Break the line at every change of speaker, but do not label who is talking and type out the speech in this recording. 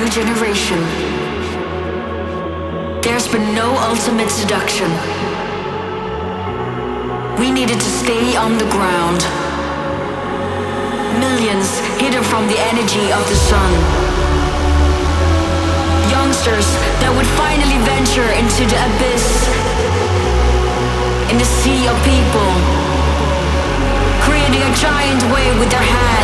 young generation. There's been no ultimate seduction. We needed to stay on the ground. Millions hidden from the energy of the sun. Youngsters that would finally venture into the abyss, in the sea of people, creating a giant wave with their hands.